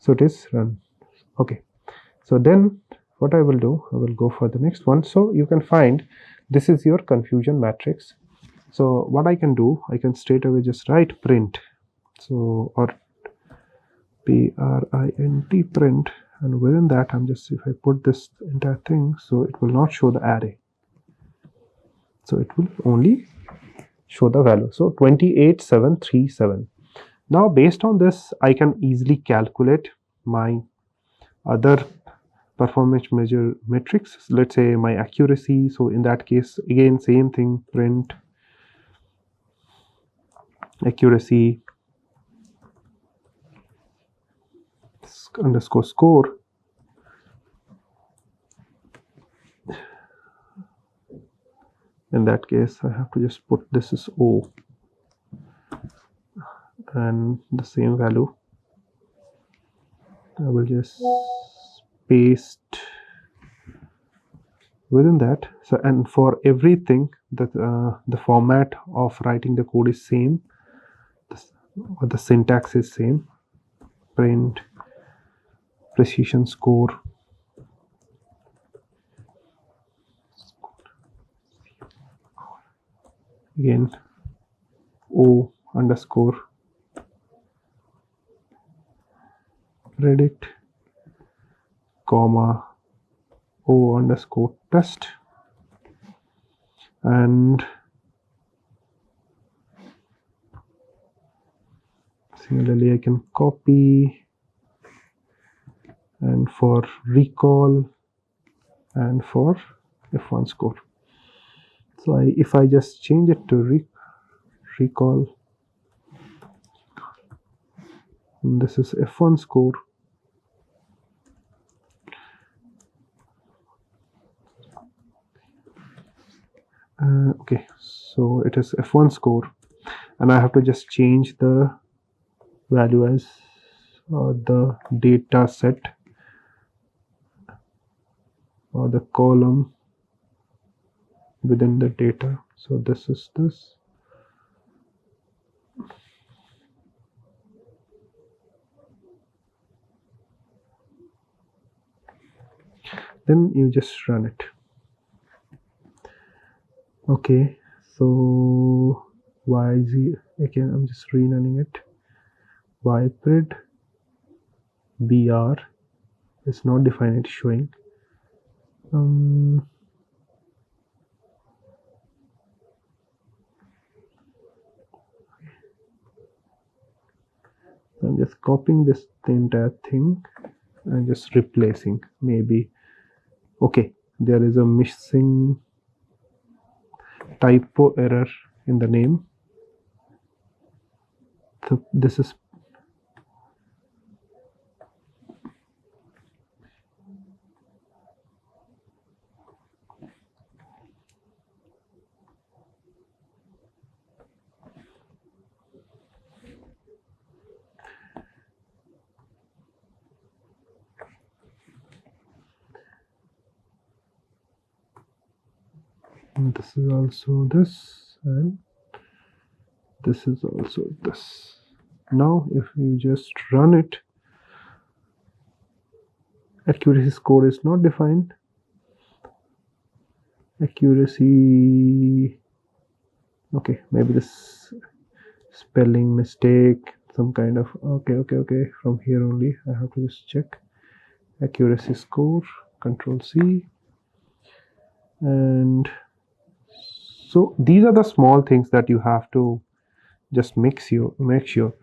So it is run. Okay, so then what I will do, I will go for the next one. So you can find this is your confusion matrix. So what I can do, I can straight away just write print, so or print print, and within that I'm just, if I put this entire thing, so it will not show the array, so it will only show the value. So 28737. Now based on this I can easily calculate my other performance measure metrics, let's say my accuracy. So in that case, again same thing, print accuracy underscore score. In that case I have to just put this is O, and the same value I will just paste within that. So, and for everything that the format of writing the code is same, or the syntax is same, print precision score again O underscore predict comma O underscore test, and similarly I can copy, and for recall and for F1 score. So if I just change it to recall, and this is F1 score, okay, so it is F1 score, and I have to just change the value as the data set or the column within the data. So this is this. Then you just run it. Okay, so YZ, again I'm just rerunning it. Ypred BR is not defined, it's showing. I'm just copying the entire thing and just replacing, maybe. Okay, there is a missing typo error in the name. So this is this is also this, and this is also this. Now if you just run it, accuracy score is not defined. Accuracy, okay, maybe this spelling mistake, some kind of, okay, from here only I have to just check accuracy score, Control C, and so these are the small things that you have to just make sure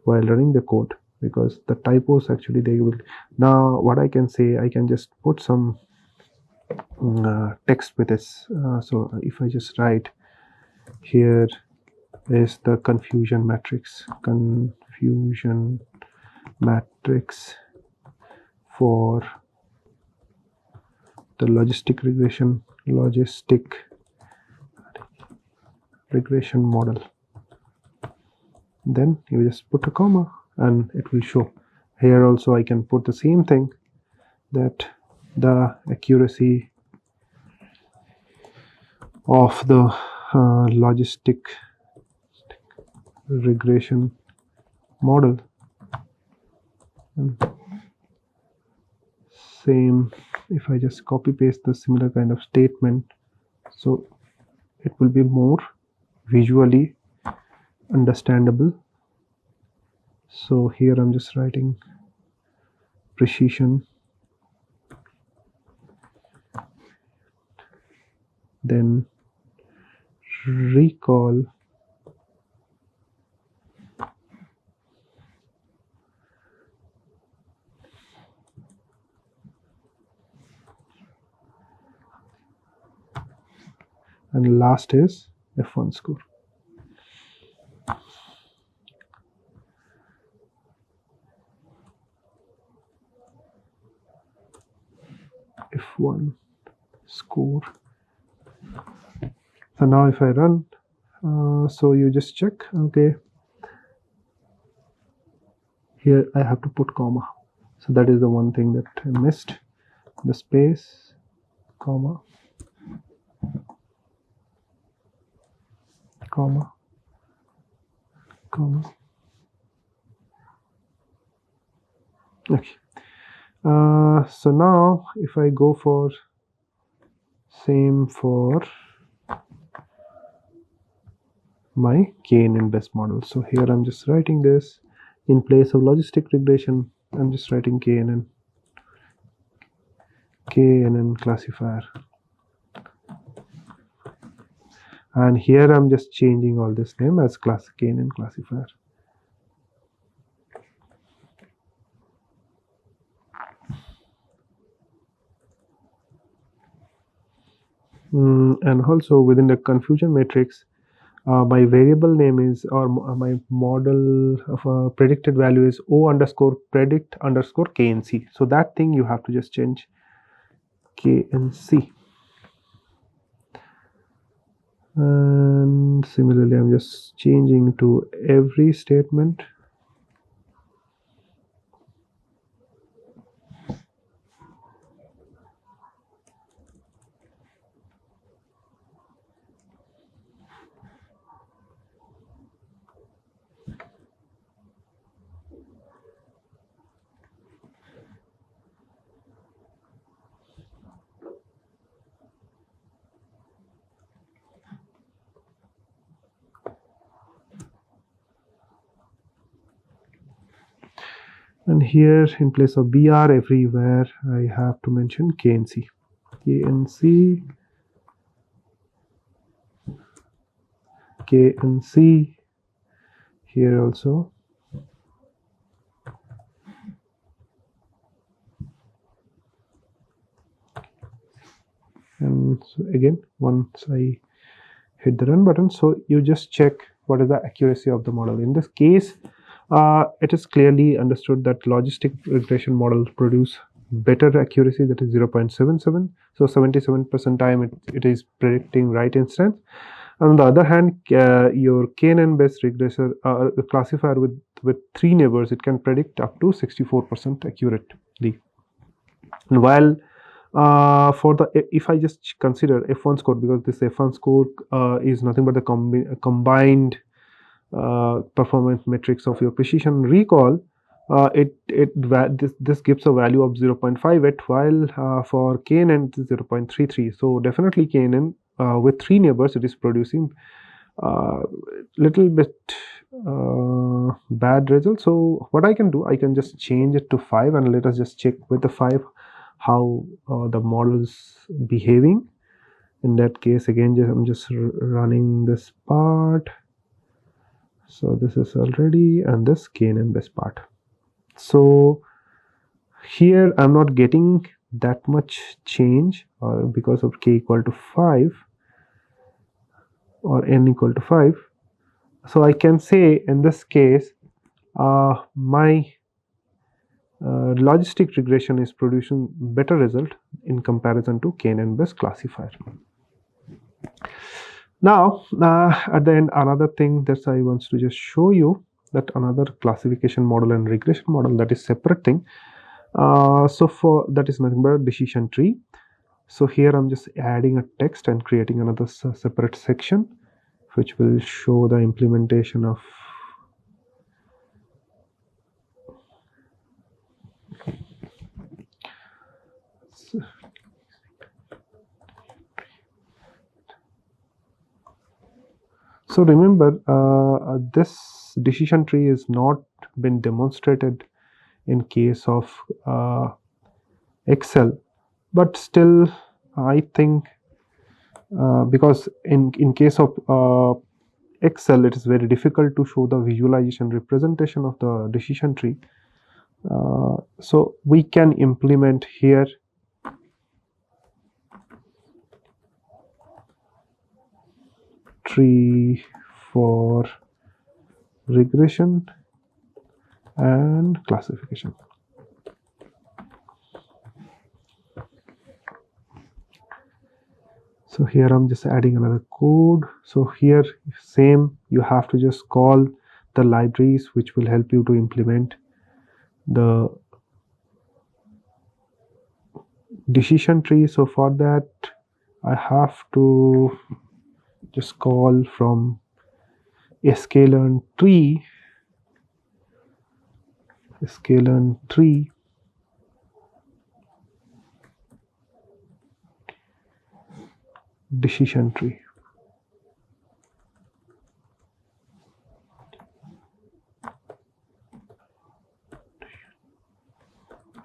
while running the code, because the typos actually they will. Now what I can say, I can just put some text with this. So if I just write, here is the confusion matrix for the logistic regression model. Then you just put a comma and it will show. Here also I can put the same thing, that the accuracy of the logistic regression model, and same, if I just copy paste the similar kind of statement, so it will be more visually understandable. So here I'm just writing precision, then recall, and last is F1 score. F1 score. So now if I run, so you just check, okay, here I have to put comma. So that is the one thing that I missed, the space, comma, comma, comma. Okay. So now if I go for same for my KNN best model. So here I'm just writing this in place of logistic regression. I'm just writing KNN classifier, and here I'm just changing all this name as KNN classifier. And also within the confusion matrix, my variable name is, or my model of a predicted value is O underscore predict underscore KNC. So that thing you have to just change KNC. And similarly, I'm just changing to every statement. And here in place of BR everywhere, I have to mention KNC. KNC, KNC, here also. And so again, once I hit the run button, so you just check what is the accuracy of the model. In this case, it is clearly understood that logistic regression models produce better accuracy, that is 0.77. So 77% time it is predicting right instance. On the other hand, your KNN based regressor classifier with 3 neighbors, it can predict up to 64% accurately. And while for the, if I just consider F1 score, because this F1 score is nothing but the combined performance metrics of your precision recall, this gives a value of 0.58, while for KNN it is 0.33. So definitely KNN with 3 neighbors, it is producing little bit bad results. So what I can do, I can just change it to 5, and let us just check with the 5 how the model is behaving. In that case, again, I'm just running this part. So this is already, and this KNN best part. So here I'm not getting that much change, because of k equal to 5 or n equal to 5. So I can say in this case my logistic regression is producing better result in comparison to KNN based classifier. Now at the end, another thing that I want to just show you, that another classification model and regression model, that is separate thing. So for that is nothing but a decision tree. So here I'm just adding a text and creating another separate section which will show the implementation of So remember, this decision tree is not been demonstrated in case of Excel, but still I think because in case of Excel, it is very difficult to show the visualization representation of the decision tree. So we can implement here tree for regression and classification. So here I'm just adding another code. So here same, you have to just call the libraries which will help you to implement the decision tree. So for that I have to just call from sklearn tree decision tree.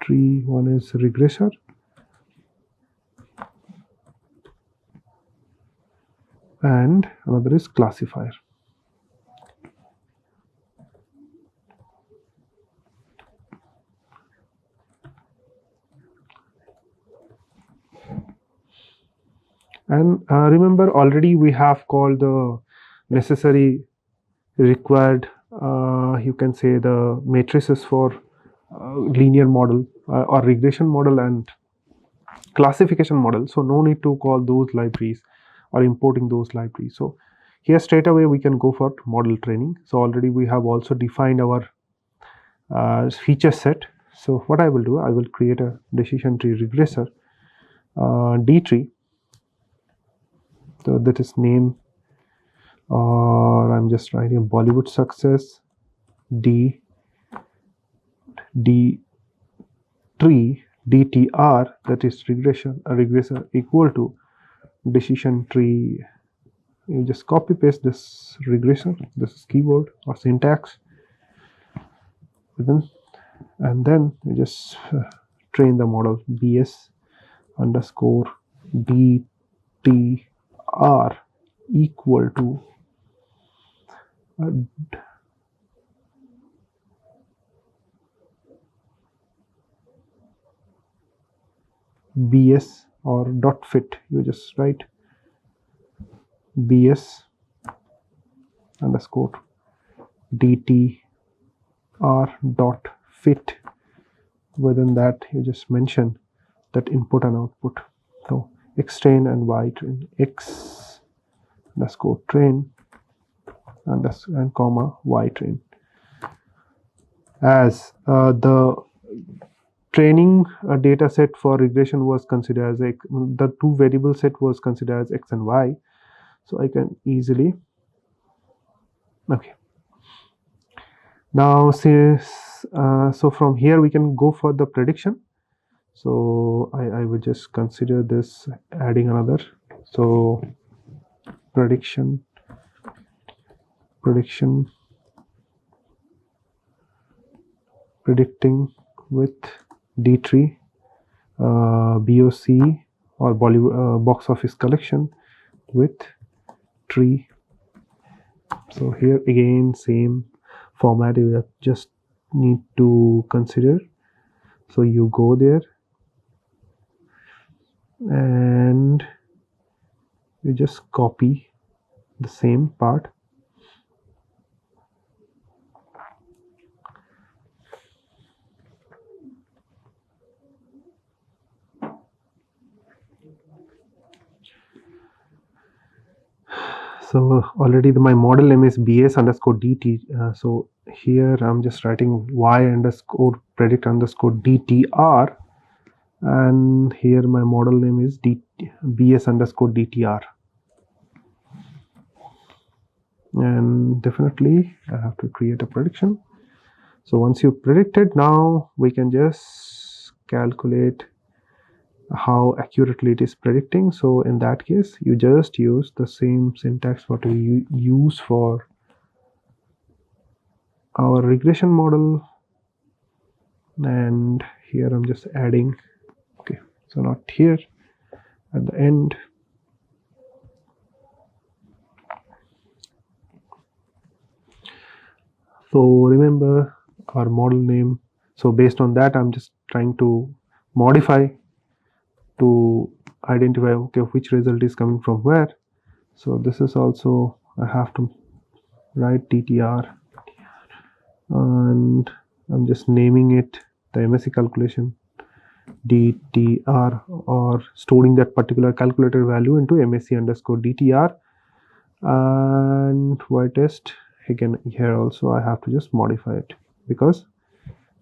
Tree one is regressor and another is classifier. And remember, already we have called the necessary required you can say the matrices for linear model or regression model and classification model. So no need to call those libraries or importing those libraries. So here straight away we can go for model training. So already we have also defined our feature set. So what I will do, I will create a decision tree regressor D tree. So that is name, or I'm just writing Bollywood success D tree DTR, that is regressor equal to decision tree. You just copy paste this regressor, this is keyword or syntax, and then you just train the model BS underscore DTR equal to BS or dot fit. You just write BS underscore DTR dot fit. Within that you just mention that input and output. So X train and Y train, X underscore train and comma Y train. As the training data set for regression was considered as the two variable set was considered as X and Y. So I can easily, okay. Now so from here we can go for the prediction. So I will just consider this adding another. So predicting with D tree, BOC or Bollywood box office collection with tree. So here again same format you just need to consider. So you go there and you just copy the same part. So already my model name is BS underscore DT. So here I'm just writing Y underscore predict underscore DTR, and here my model name is BS underscore DTR. And definitely I have to create a prediction. So once you predicted, now we can just calculate how accurately it is predicting. So in that case, you just use the same syntax what we use for our regression model, and here I'm just adding, okay, so not here, at the end. So remember our model name. So based on that, I'm just trying to modify to identify, okay, which result is coming from where. So this is also, I have to write DTR, and I'm just naming it the MSC calculation DTR, or storing that particular calculated value into MSC underscore DTR. And y test, again here also I have to just modify it because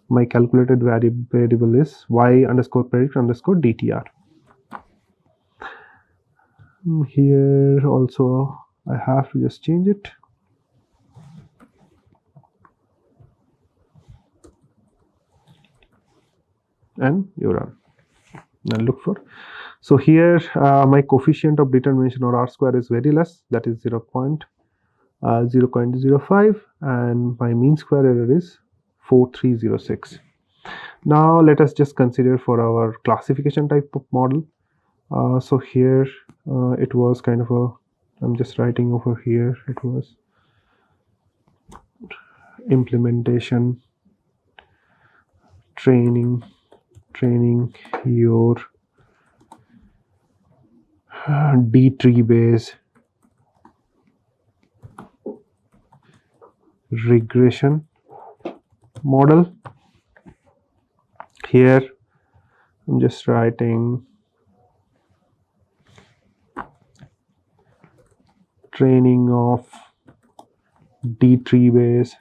my calculated variable is y underscore predict underscore DTR. Here also I have to just change it. And you run. Now look for. So here my coefficient of determination, or R square, is very less, that is 0.05, and my mean square error is 4306. Now let us just consider for our classification type of model. So here it was kind of a, I'm just writing over here, it was implementation, training your D tree base regression model. Here I'm just writing training of D tree base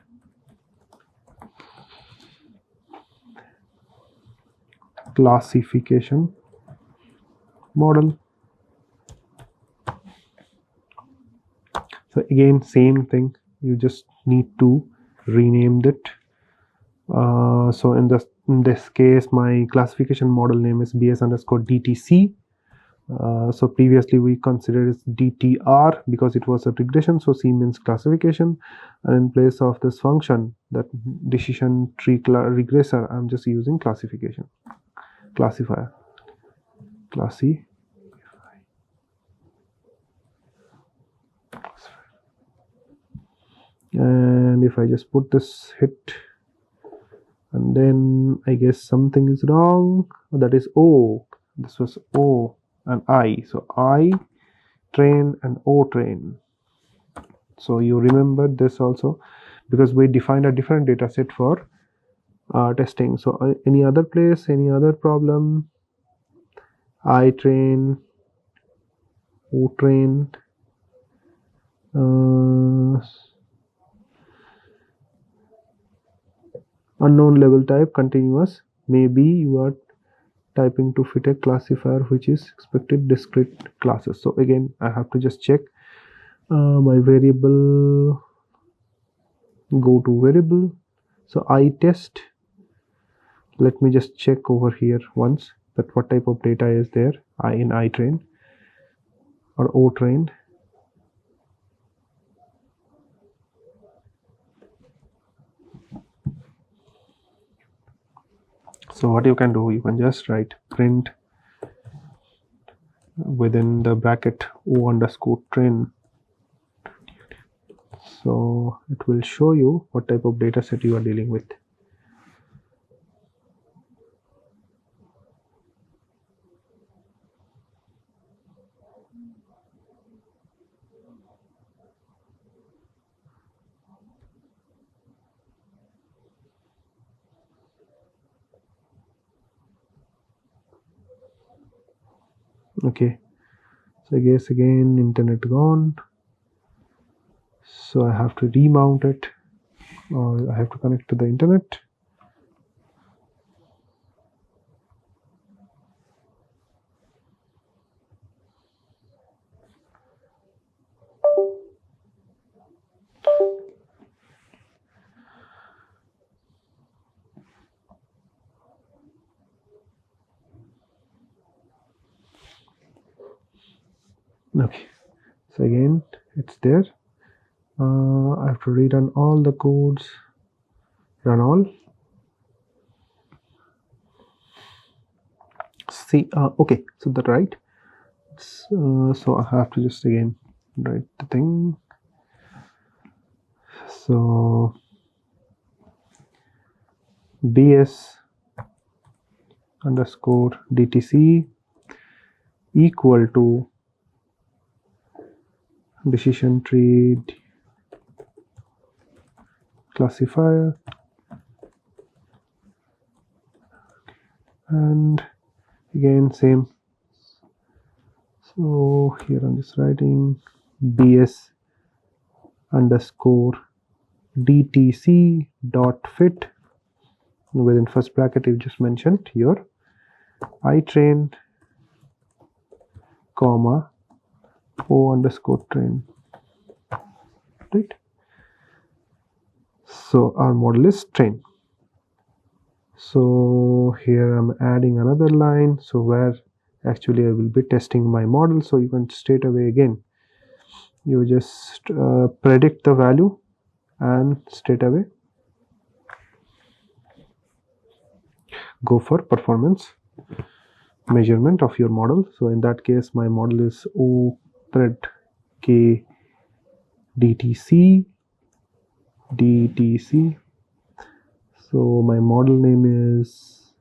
classification model. So again, same thing, you just need to rename it. So in this case, my classification model name is BS underscore DTC. So previously we considered it DTR because it was a regression, so C means classification, and in place of this function, that decision tree regressor, I'm just using classification, classifier, classy. And if I just put this hit, and then I guess something is wrong, that is O, this was O and I, so I train and O train. So you remember this also because we defined a different data set for testing. So any other place, any other problem, I train, O train, unknown level type continuous, maybe you are typing to fit a classifier which is expected discrete classes. So again I have to just check my variable, go to variable, so I test, let me just check over here once that what type of data is there, I in I train or O train. So what you can do, you can just write print within the bracket O underscore train. So it will show you what type of data set you are dealing with. Okay, so I guess again internet gone, so I have to remount it, or I have to connect to the internet. Okay, so again it's there. I have to rerun all the codes, run all. See, okay, so that right. So I have to just again write the thing. So bs underscore DTC equal to decision tree classifier, and again same. So here I'm just writing bs underscore DTC dot fit. Within first bracket you just mentioned your iTrain comma o underscore train, right? So our model is train. So here I'm adding another line, so where actually I will be testing my model. So you can straight away again you just predict the value and straight away go for performance measurement of your model. So in that case my model is o pred k DTC. So my model name is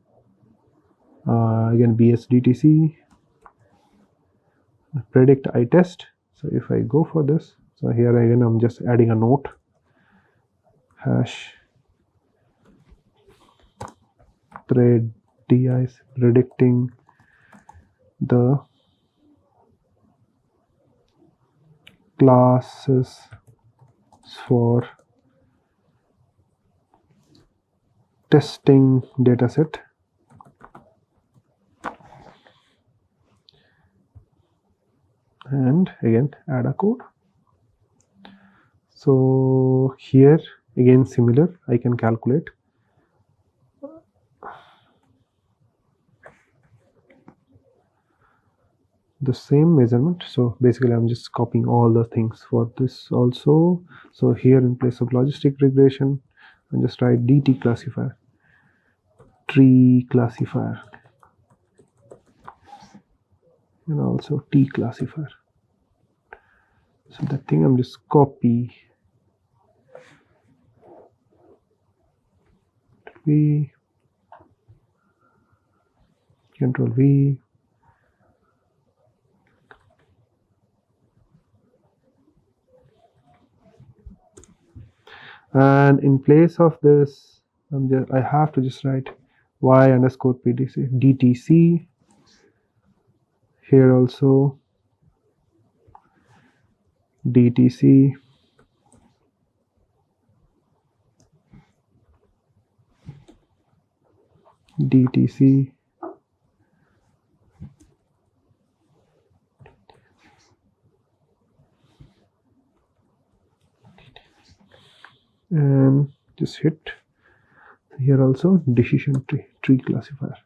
again BSDTC predict I test. So if I go for this, so here again I'm just adding a note hash predicting the classes for testing dataset. And again add a code. So here again similar, I can calculate the same measurement. So basically I'm just copying all the things for this also. So here in place of logistic regression I just write DT classifier, tree classifier, and also T classifier. So that thing I'm just copy V, Control V, and in place of this I have to just write y underscore PDC DTC. Here also DTC DTC and just hit here also decision tree classifier.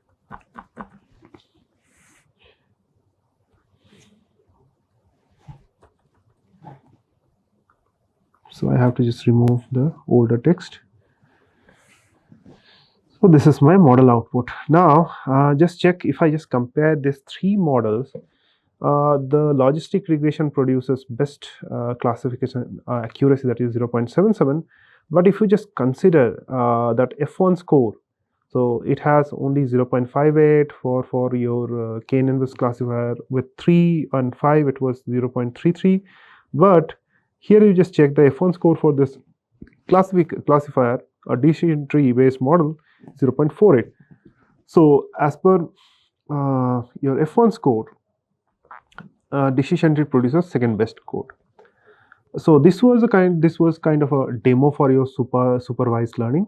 So I have to just remove the older text. So this is my model output. Now just check if I just compare these three models. The logistic regression produces best classification accuracy, that is 0.77. But if you just consider that F1 score, so it has only 0.58 for your KNN classifier. With 3 and 5 it was 0.33. But here you just check the F1 score for this classifier, a decision tree based model, 0.48. So as per your F1 score, decision tree produces second best code. So this was kind of a demo for your supervised learning,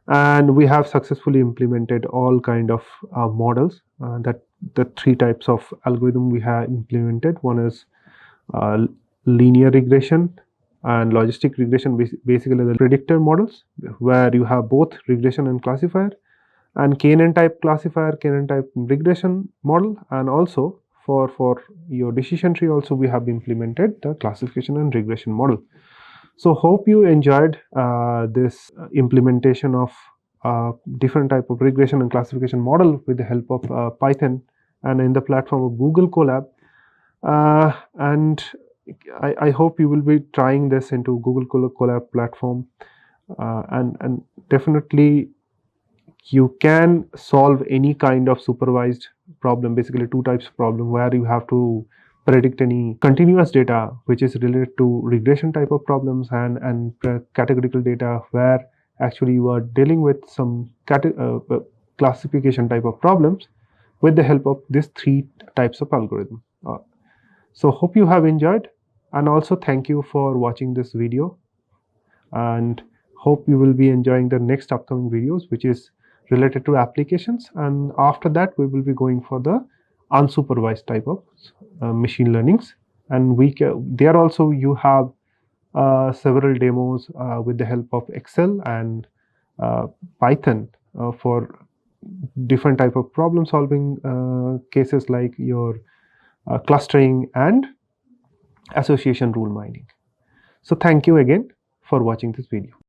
and we have successfully implemented all kind of models. That the three types of algorithm we have implemented. One is linear regression and logistic regression, basically the predictor models where you have both regression and classifier, and KNN type classifier, KNN type regression model, and also for your decision tree also we have implemented the classification and regression model. So hope you enjoyed this implementation of different type of regression and classification model with the help of Python and in the platform of Google Colab. And I hope you will be trying this into Google Colab platform, and definitely you can solve any kind of supervised problem, basically two types of problem where you have to predict any continuous data which is related to regression type of problems, and categorical data where actually you are dealing with some classification type of problems with the help of these three types of algorithm. So hope you have enjoyed, and also thank you for watching this video, and hope you will be enjoying the next upcoming videos which is related to applications, and after that we will be going for the unsupervised type of machine learnings, and there also you have several demos with the help of Excel and Python for different type of problem solving cases like your clustering and association rule mining. So thank you again for watching this video.